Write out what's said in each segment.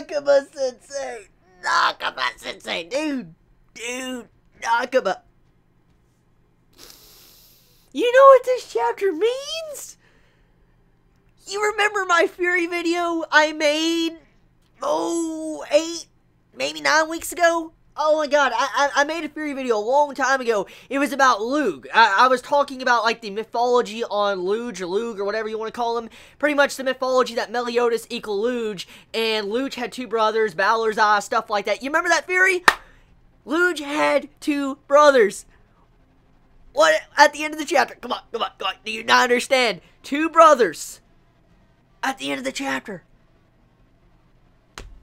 Nakaba-sensei! Nakaba-sensei! Dude, Nakaba. You know what this chapter means? You remember my Fury video I made, 8, maybe 9 weeks ago? Oh my god, I made a Fury video a long time ago. It was about LUGH. I was talking about, like, the mythology on LUGH, or LUGH, or whatever you want to call them. Pretty much the mythology that Meliodas equal LUGH, and LUGH had 2 brothers, Balor's Eye, stuff like that. You remember that Fury? LUGH had 2 brothers. What? At the end of the chapter. Come on. Do you not understand? 2 brothers. At the end of the chapter.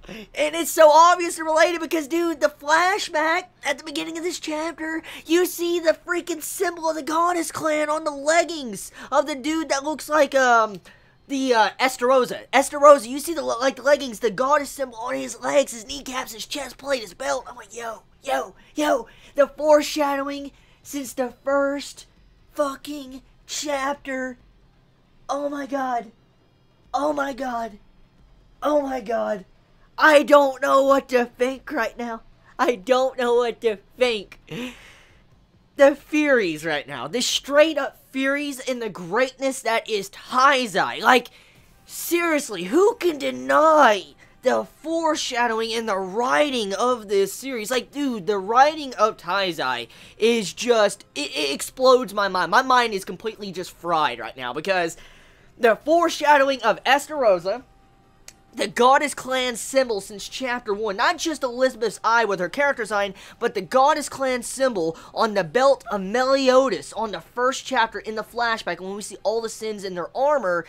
And it's so obvious and related because, dude, the flashback at the beginning of this chapter, you see the freaking symbol of the Goddess Clan on the leggings of the dude that looks like, the Estarossa. Estarossa, you see the leggings, the Goddess symbol on his legs, his kneecaps, his chest plate, his belt. I'm like, yo, the foreshadowing since the first fucking chapter. Oh my god. I don't know what to think right now. The Furies right now. The straight up Furies in the greatness that is Taizai. Like, seriously, who can deny the foreshadowing and the writing of this series? Like, dude, the writing of Taizai is just, it explodes my mind. My mind is completely just fried right now because the foreshadowing of Estarossa, the Goddess Clan symbol since chapter 1, not just Elizabeth's eye with her character sign, but the Goddess Clan symbol on the belt of Meliodas on the first chapter in the flashback when we see all the sins in their armor.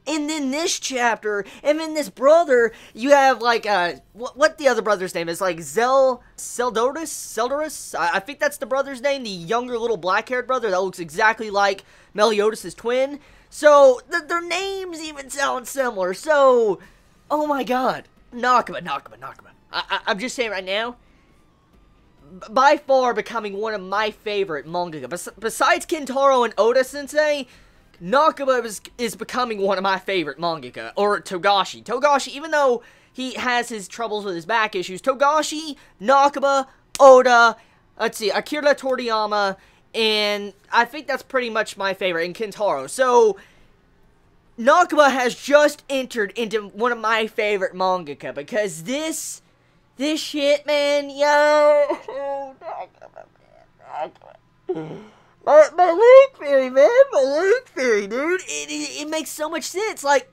And then this chapter, and then this brother, you have like, what the other brother's name is, like Seldorus? I think that's the brother's name, the younger little black-haired brother that looks exactly like Meliodas' twin. So, their names even sound similar, so, oh my god. Nakaba. I'm just saying right now, by far becoming one of my favorite manga. Besides Kentaro and Oda-sensei, Nakaba is becoming one of my favorite mangaka, or Togashi. Togashi, even though he has his troubles with his back issues, Togashi, Nakaba, Oda, let's see, Akira Toriyama, and I think that's pretty much my favorite, and Kentaro. So, Nakaba has just entered into one of my favorite mangaka, because this shit, man, yo, My leg theory, man. My leg theory, dude. It makes so much sense. Like,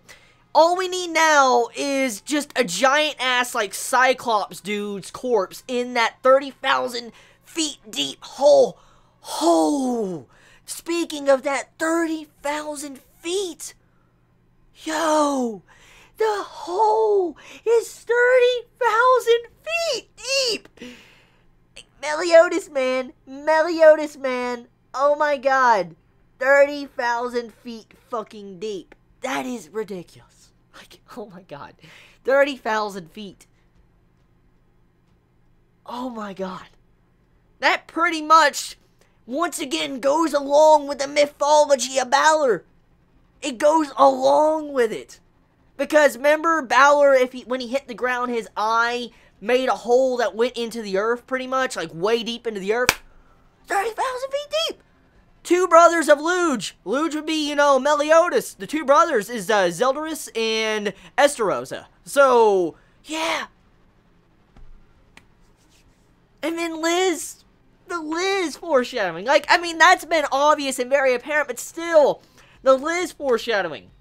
all we need now is just a giant-ass, like, Cyclops dude's corpse in that 30,000 feet deep hole. Speaking of that 30,000 feet. Yo, the hole is 30,000 feet deep. Meliodas, man. Oh my god, 30,000 feet fucking deep. That is ridiculous. Like, oh my god, 30,000 feet. Oh my god. That pretty much, once again, goes along with the mythology of Balor. It goes along with it. Because remember, Balor, when he hit the ground, his eye made a hole that went into the earth, pretty much, like way deep into the earth. 30,000 feet deep. 2 brothers of LUGH. LUGH would be, you know, Meliodas. The 2 brothers is Zeldorus and Estarossa. So, yeah. And then Liz. The Liz foreshadowing. Like, I mean, that's been obvious and very apparent, but still, the Liz foreshadowing.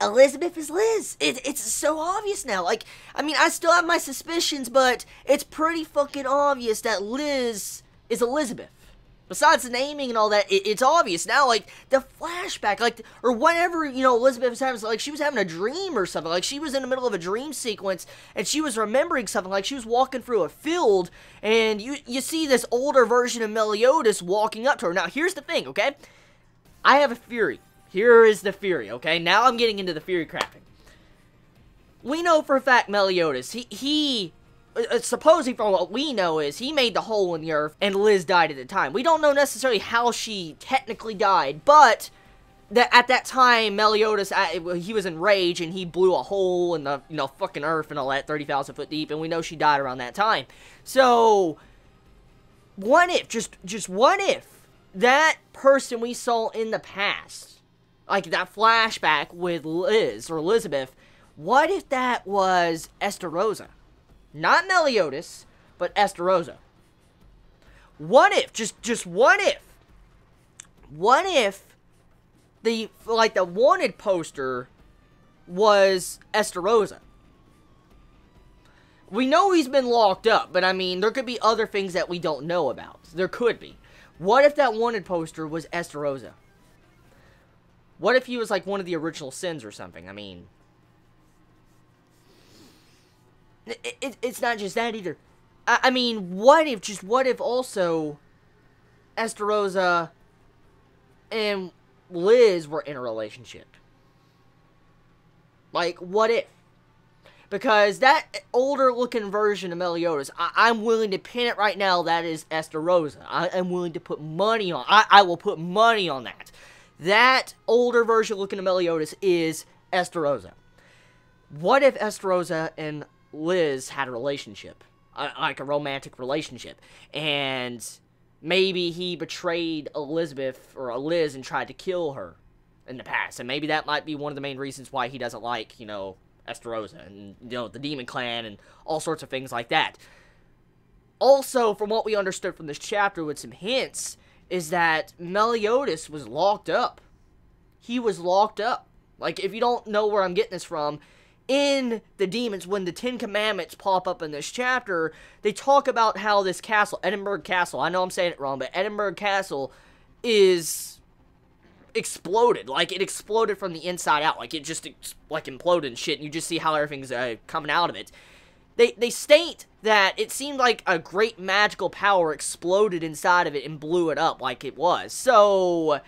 Elizabeth is Liz. It's so obvious now. Like, I mean, I still have my suspicions, but it's pretty fucking obvious that Liz is Elizabeth. Besides the naming and all that, it's obvious now. Like, the flashback, like, or whenever, you know, Elizabeth was having, like, she was having a dream or something. Like, she was in the middle of a dream sequence, and she was remembering something. Like, she was walking through a field, and you see this older version of Meliodas walking up to her. Now, here's the thing, okay? I have a theory. Here is the theory, okay? Now I'm getting into the theory crafting. We know for a fact Meliodas, he supposedly from what we know is, he made the hole in the earth and Liz died at the time. We don't know necessarily how she technically died, but that at that time, Meliodas, he was enraged, and he blew a hole in the, fucking earth and all that, 30,000 foot deep, and we know she died around that time. So, what if, just what if, that person we saw in the past, like that flashback with Liz, or Elizabeth, what if that was Estarossa? Not Meliodas, but Estarossa. What if, just what if the wanted poster was Estarossa? We know he's been locked up, but I mean, there could be other things that we don't know about. There could be. What if that wanted poster was Estarossa? What if he was like one of the original sins or something? I mean, it's not just that either. I mean, what if also Estarossa and Liz were in a relationship? Like, what if? Because that older looking version of Meliodas, I'm willing to pin it right now, that is Estarossa. I'm willing to put money on, I will put money on that. That older version looking of Meliodas is Estarossa. What if Estarossa and Liz had a relationship? Like a romantic relationship. And maybe he betrayed Elizabeth or Liz and tried to kill her in the past. And maybe that might be one of the main reasons why he doesn't like, Estarossa and, the Demon Clan and all sorts of things like that. Also, from what we understood from this chapter with some hints, is that Meliodas was locked up. He was locked up. Like, if you don't know where I'm getting this from, in the Demons, when the 10 Commandments pop up in this chapter, they talk about how this castle, Edinburgh Castle, I know I'm saying it wrong, but Edinburgh Castle is exploded. Like, it exploded from the inside out. Like, it just, imploded and shit, and you just see how everything's coming out of it. They state that it seemed like a great magical power exploded inside of it and blew it up like it was. So,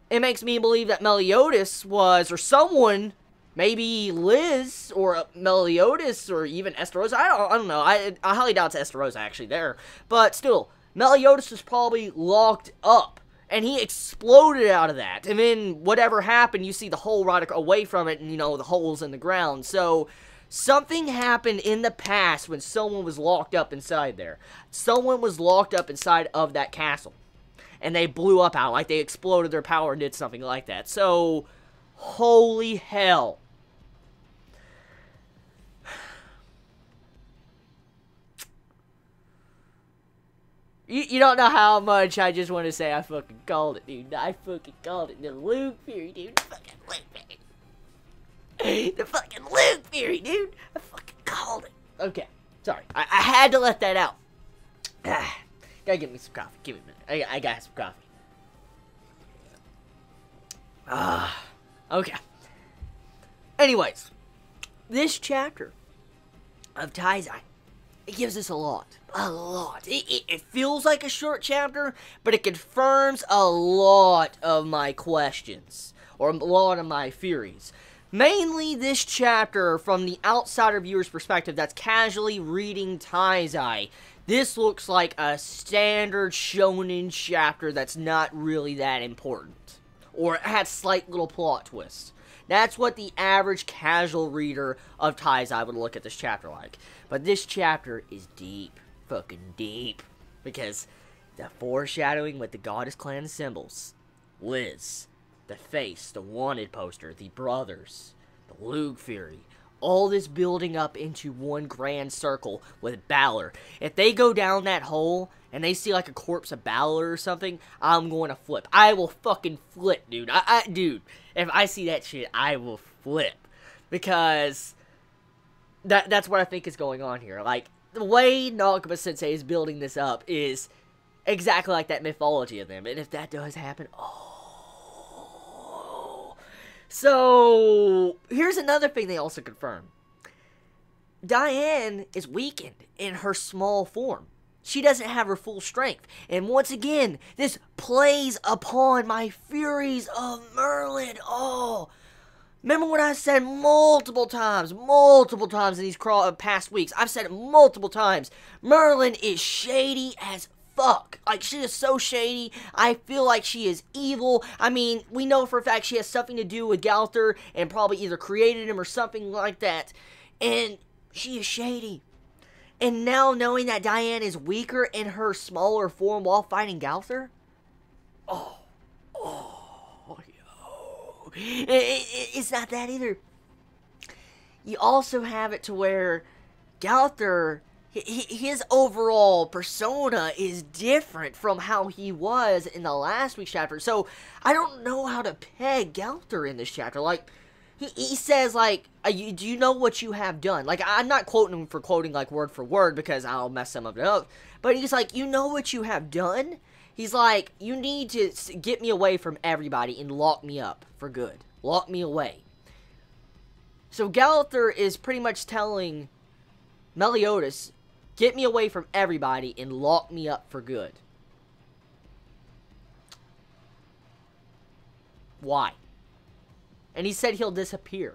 it makes me believe that Meliodas was, or someone, maybe Liz, or Meliodas, or even Estarossa. I don't know. I highly doubt it's Estarossa actually there. But still, Meliodas was probably locked up. And he exploded out of that. And then whatever happened, you see the hole right away from it, and the holes in the ground. So, something happened in the past when someone was locked up inside there. Someone was locked up inside of that castle. And they blew up out, like they exploded their power and did something like that. So, holy hell. You don't know how much I just want to say I fucking called it, dude. I fucking called it. The LUGH theory, dude. Fucking LUGH theory. The fucking LUGH theory, dude. I fucking called it. Okay. Sorry. I had to let that out. Gotta get me some coffee. Give me a minute. I got some coffee. Okay. Anyways. This chapter of Taizai, it gives us a lot. A lot. It feels like a short chapter, but it confirms a lot of my questions, or a lot of my theories. Mainly this chapter, from the outsider viewer's perspective that's casually reading Taizai, this looks like a standard shonen chapter that's not really that important. Or it has slight little plot twists. That's what the average casual reader of Taizai would look at this chapter like. But this chapter is deep. Fucking deep, because the foreshadowing with the Goddess Clan symbols, Liz, the face, the wanted poster, the brothers, the LUGH theory, all this building up into one grand circle with Balor. If they go down that hole and they see like a corpse of Balor or something, I'm going to flip. I will fucking flip, dude. Dude, if I see that shit, I will flip, because that's what I think is going on here. Like, the way Nakaba Sensei is building this up is exactly like that mythology of them. And if that does happen, oh. So, here's another thing they also confirm. Diane is weakened in her small form. She doesn't have her full strength. And once again, this plays upon my theories of Merlin. Oh, remember what I said multiple times in these past weeks. I've said it multiple times. Merlin is shady as fuck. Like, she is so shady. I feel like she is evil. I mean, we know for a fact she has something to do with Galther and probably either created him or something like that. And she is shady. And now knowing that Diane is weaker in her smaller form while fighting Galther? Oh, yo. It's not that either. You also have it to where Galther, his overall persona is different from how he was in the last week's chapter. So, I don't know how to peg Galther in this chapter. Like, he says, like, do you know what you have done? Like, I'm not quoting him for quoting, like, word for word, because I'll mess some of it up. But he's like, you know what you have done? He's like, you need to get me away from everybody and lock me up for good. Lock me away. So, Galther is pretty much telling Meliodas, get me away from everybody and lock me up for good. Why? And he said he'll disappear.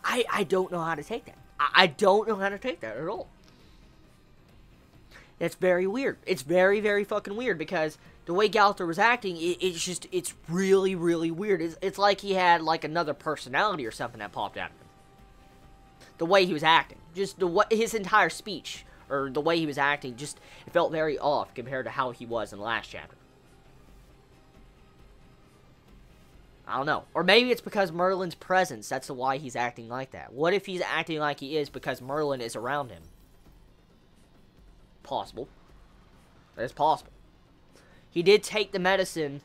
I don't know how to take that. I don't know how to take that at all. That's very weird. It's very, very fucking weird because the way Galther was acting, it's really, really weird. It's like he had like another personality or something that popped out of him. The way he was acting. Just his entire speech, or the way he was acting, just it felt very off compared to how he was in the last chapter. I don't know. Or maybe it's because Merlin's presence. That's why he's acting like that. What if he's acting like he is because Merlin is around him? Possible. That is possible. He did take the medicine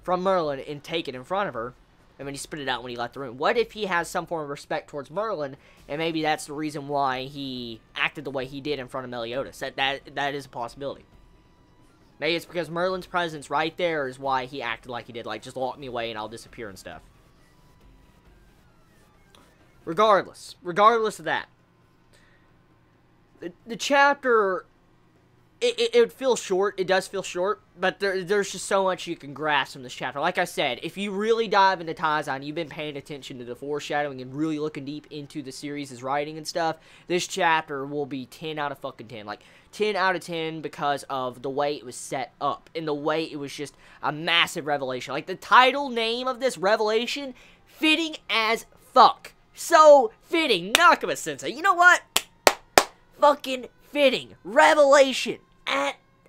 from Merlin and take it in front of her. And then he spit it out when he left the room. What if he has some form of respect towards Merlin, and maybe that's the reason why he acted the way he did in front of Meliodas? That is a possibility. Maybe it's because Merlin's presence right there is why he acted like he did. Like, just lock me away and I'll disappear and stuff. Regardless of that. The chapter, it feels short. It does feel short. But there's just so much you can grasp from this chapter. Like I said, if you really dive into Taizai and you've been paying attention to the foreshadowing and really looking deep into the series' writing and stuff, this chapter will be 10 out of fucking 10. Like, 10 out of 10 because of the way it was set up. And the way it was just a massive revelation. Like, the title name of this revelation, fitting as fuck. So fitting. Nakama Sensei. You know what? Fucking fitting. Revelation.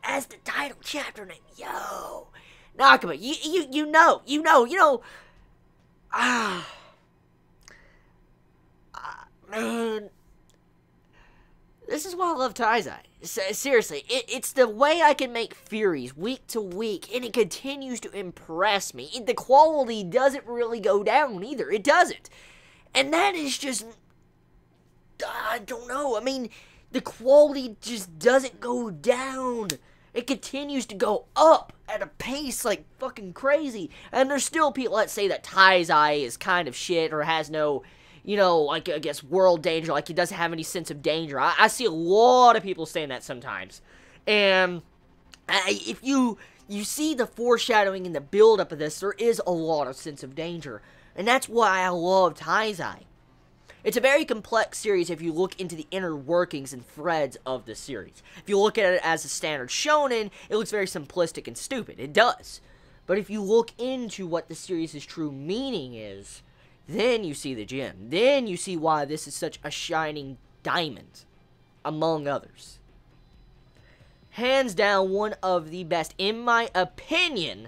As the title chapter name. Yo. Nakama, you know. Man. This is why I love Taizai. Seriously, it's the way I can make Furies week to week, and it continues to impress me. The quality doesn't really go down either. It doesn't. And that is just, I don't know. I mean, the quality just doesn't go down. It continues to go up at a pace like fucking crazy. And there's still people that say that Taizai is kind of shit or has no, you know, like, I guess, world danger, like, he doesn't have any sense of danger. I see a lot of people saying that sometimes. And if you see the foreshadowing and the build-up of this, there is a lot of sense of danger. And that's why I love Taizai. It's a very complex series if you look into the inner workings and threads of the series. If you look at it as a standard shonen, it looks very simplistic and stupid. It does. But if you look into what the series' true meaning is, then you see the gem. Then you see why this is such a shining diamond, among others. Hands down, one of the best, in my opinion,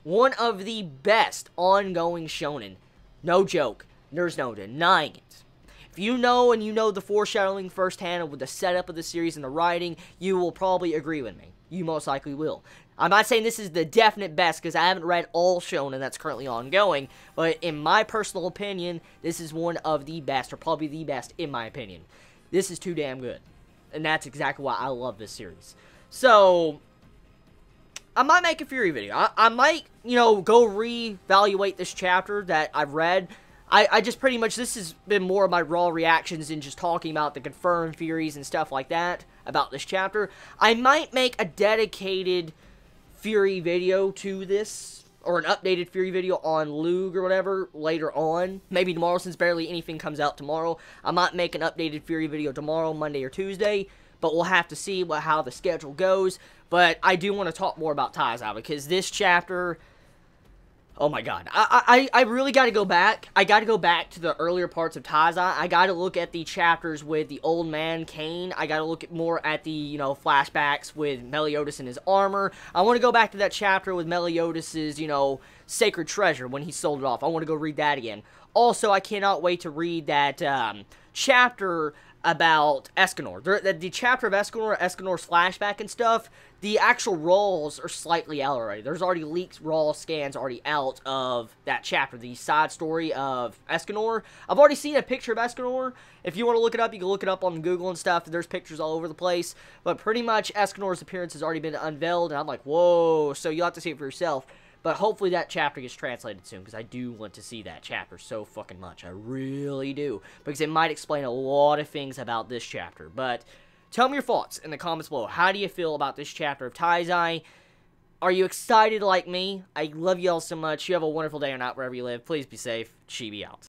one of the best ongoing shonen. No joke. There's no denying it. If you know and you know the foreshadowing firsthand with the setup of the series and the writing, you will probably agree with me. You most likely will. I'm not saying this is the definite best, because I haven't read all shonen that's currently ongoing, but in my personal opinion, this is one of the best, or probably the best, in my opinion. This is too damn good. And that's exactly why I love this series. So, I might make a Fury video. I might, you know, go reevaluate this chapter that I've read. I just pretty much, this has been more of my raw reactions and just talking about the confirmed Furies and stuff like that about this chapter. I might make a dedicated Fury video to this or an updated Fury video on LUGH or whatever later on. Maybe tomorrow, since barely anything comes out tomorrow. I might make an updated Fury video tomorrow, Monday or Tuesday, but we'll have to see how the schedule goes. But I do want to talk more about Taizai, because this chapter, oh my god, I really got to go back. I got to go back to the earlier parts of Taizai. I got to look at the chapters with the old man Kane. I got to look more at the, you know, flashbacks with Meliodas and his armor. I want to go back to that chapter with Meliodas's, you know, sacred treasure when he sold it off. I want to go read that again. Also, I cannot wait to read that chapter about Escanor. The chapter of Escanor, Escanor's flashback and stuff, the actual rolls are slightly out already. There's already leaked raw scans already out of that chapter, the side story of Escanor. I've already seen a picture of Escanor. If you want to look it up, you can look it up on Google and stuff. There's pictures all over the place. But pretty much Escanor's appearance has already been unveiled, and I'm like, whoa, so you'll have to see it for yourself. But hopefully that chapter gets translated soon, because I do want to see that chapter so fucking much. I really do. Because it might explain a lot of things about this chapter. But tell me your thoughts in the comments below. How do you feel about this chapter of Taizai? Are you excited like me? I love you all so much. You have a wonderful day or night wherever you live. Please be safe. Chibi out.